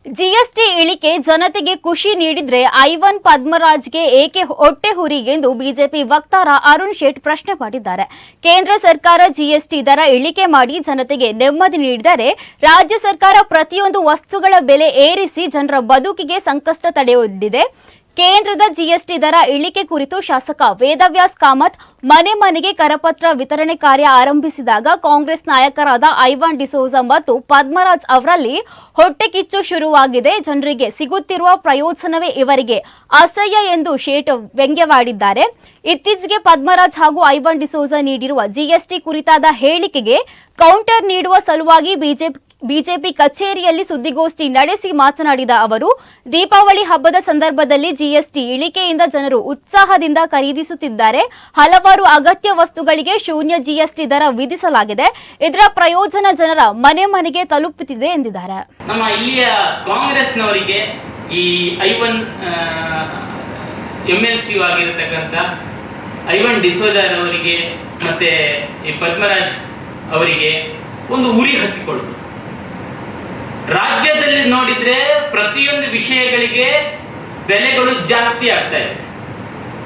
GST ಇಳಿಕೆ ಜನತೆಗೆ ಖುಷಿ ನೀಡಿದ್ರೆ ಐವನ್ ಪದ್ಮರಾಜ್ಗೆ ಏಕೆ ಹೊಟ್ಟೆ ಹುರಿ ಎಂದು ಬಿಜೆಪಿ ವಕ್ತಾರ ಅರುಣ್ ಶೇಟ್ ಪ್ರಶ್ನೆ ಮಾಡಿದ್ದಾರೆ. ಕೇಂದ್ರ ಸರ್ಕಾರ ಜಿಎಸ್ಟಿ ದರ ಇಳಿಕೆ ಮಾಡಿ ಜನತೆಗೆ ನೆಮ್ಮದಿ ನೀಡಿದರೆ ರಾಜ್ಯ ಸರ್ಕಾರ ಪ್ರತಿಯೊಂದು ವಸ್ತುಗಳ ಬೆಲೆ ಏರಿಸಿ ಜನರ ಬದುಕಿಗೆ ಸಂಕಷ್ಟ ತಡೆಯೊಡ್ಡಿದೆ. ಕೇಂದ್ರದ ಜಿಎಸ್ಟಿ ದರ ಇಳಿಕೆ ಕುರಿತು ಶಾಸಕ ವೇದವ್ಯಾಸ್ ಕಾಮತ್ ಮನೆ ಮನೆಗೆ ಕರಪತ್ರ ವಿತರಣೆ ಕಾರ್ಯ ಆರಂಭಿಸಿದಾಗ ಕಾಂಗ್ರೆಸ್ ನಾಯಕರಾದ ಐವಾನ್ ಡಿಸೋಜ ಮತ್ತು ಪದ್ಮರಾಜ್ ಅವರಲ್ಲಿ ಹೊಟ್ಟೆ ಕಿಚ್ಚು ಶುರುವಾಗಿದೆ. ಜನರಿಗೆ ಸಿಗುತ್ತಿರುವ ಪ್ರಯೋಜನವೇ ಇವರಿಗೆ ಅಸಹ್ಯ ಎಂದು ಶೇಟ್ ವ್ಯಂಗ್ಯವಾಡಿದ್ದಾರೆ. ಇತ್ತೀಚೆಗೆ ಪದ್ಮರಾಜ್ ಹಾಗೂ ಐವಾನ್ ಡಿಸೋಜ ನೀಡಿರುವ ಜಿಎಸ್ಟಿ ಕುರಿತಾದ ಹೇಳಿಕೆಗೆ ಕೌಂಟರ್ ನೀಡುವ ಸಲುವಾಗಿ ಬಿಜೆಪಿ ಕಚೇರಿಯಲ್ಲಿ ಸುದ್ದಿಗೋಷ್ಠಿ ನಡೆಸಿ ಮಾತನಾಡಿದ ಅವರು, ದೀಪಾವಳಿ ಹಬ್ಬದ ಸಂದರ್ಭದಲ್ಲಿ ಜಿಎಸ್ಟಿ ಇಳಿಕೆಯಿಂದ ಜನರು ಉತ್ಸಾಹದಿಂದ ಖರೀದಿಸುತ್ತಿದ್ದಾರೆ. ಹಲವಾರು ಅಗತ್ಯ ವಸ್ತುಗಳಿಗೆ ಶೂನ್ಯ ಜಿಎಸ್ಟಿ ದರ ವಿಧಿಸಲಾಗಿದೆ. ಇದರ ಪ್ರಯೋಜನ ಜನರ ಮನೆ ಮನೆಗೆ ತಲುಪುತ್ತಿದೆ ಎಂದಿದ್ದಾರೆ. ನಮ್ಮ ಇಲ್ಲಿಯ ಕಾಂಗ್ರೆಸ್ನವರಿಗೆ ಈ ಐವನ್ MLC ಆಗಿರತಕ್ಕಂಥ ಐವನ್ ಡಿಸೋಜರ್ ಅವರಿಗೆ ಮತ್ತೆ ಈ ಪದ್ಮರಾಜ್ ಅವರಿಗೆ ಒಂದು ಉರಿ ಹತ್ತಿಕೊಳ್ಳುವುದು. ರಾಜ್ಯದಲ್ಲಿ ನೋಡಿದ್ರೆ ಪ್ರತಿಯೊಂದು ವಿಷಯಗಳಿಗೆ ಬೆಲೆಗಳು ಜಾಸ್ತಿ ಆಗ್ತಾ ಇದೆ.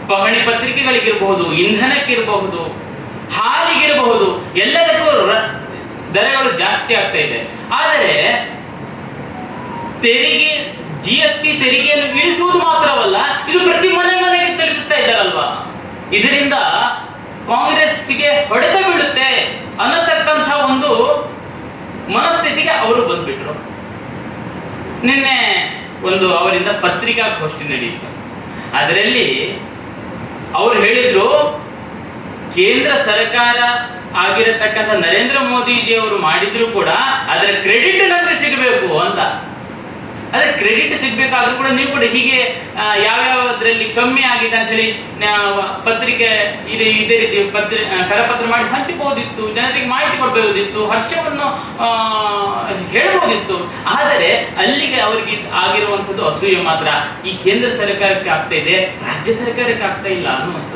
ಪಹಣಿ ಪತ್ರಿಕೆಗಳಿಗಿರಬಹುದು, ಇಂಧನಕ್ಕಿರಬಹುದು, ಹಾಲಿಗಿರಬಹುದು, ಎಲ್ಲದಕ್ಕೂ ದರಗಳು ಜಾಸ್ತಿ ಆಗ್ತಾ ಇದೆ. ಆದರೆ ತೆರಿಗೆ GST ತೆರಿಗೆಯನ್ನು ಇಳಿಸುವುದು ಮಾತ್ರವಲ್ಲ, ಇದು ಪ್ರತಿ ಮನೆಗೆ ತಲುಪಿಸ್ತಾ ಇದ್ದಾರಲ್ವಾ. ಇದರಿಂದ ಕಾಂಗ್ರೆಸ್ಗೆ ಹೊಡೆತ ಬೀಳುತ್ತೆ ಅನ್ನತಕ್ಕಂಥ ಒಂದು ಮನಸ್ಥಿತಿಗೆ ಅವರು ಬಂದ್ಬಿಟ್ರು. ನಿನ್ನೆ ಒಂದು ಅವರಿಂದ ಪತ್ರಿಕಾಗೋಷ್ಠಿ ನಡೆಯಿತು. ಅದರಲ್ಲಿ ಅವರು ಹೇಳಿದ್ರು, ಕೇಂದ್ರ ಸರ್ಕಾರ ಆಗಿರತಕ್ಕಂಥ ನರೇಂದ್ರ ಮೋದಿಜಿ ಅವರು ಮಾಡಿದ್ರು ಕೂಡ ಅದರ ಕ್ರೆಡಿಟ್ ನಮಗೆ ಸಿಗಬೇಕು ಅಂತ. ಅದೇ ಕ್ರೆಡಿಟ್ ಸಿಗ್ಬೇಕಾದ್ರೂ ಕೂಡ ನೀವು ಕೂಡ ಹೀಗೆ ಯಾವ್ಯಾವದ್ರಲ್ಲಿ ಕಮ್ಮಿ ಆಗಿದೆ ಅಂತ ಹೇಳಿ ಪತ್ರಿಕೆ ಇದೇ ರೀತಿ ಕರಪತ್ರ ಮಾಡಿ ಹಂಚಬಹುದಿತ್ತು, ಜನರಿಗೆ ಮಾಹಿತಿ ಕೊಡಬಹುದಿತ್ತು, ಹರ್ಷವನ್ನು ಹೇಳ್ಬೋದಿತ್ತು. ಆದರೆ ಅಲ್ಲಿಗೆ ಅವರಿಗೆ ಆಗಿರುವಂಥದ್ದು ಅಸೂಯೆ ಮಾತ್ರ. ಈ ಕೇಂದ್ರ ಸರ್ಕಾರಕ್ಕೆ ಆಗ್ತಾ ಇದೆ, ರಾಜ್ಯ ಸರ್ಕಾರಕ್ಕೆ ಆಗ್ತಾ ಇಲ್ಲ ಅನ್ನುವಂಥದ್ದು.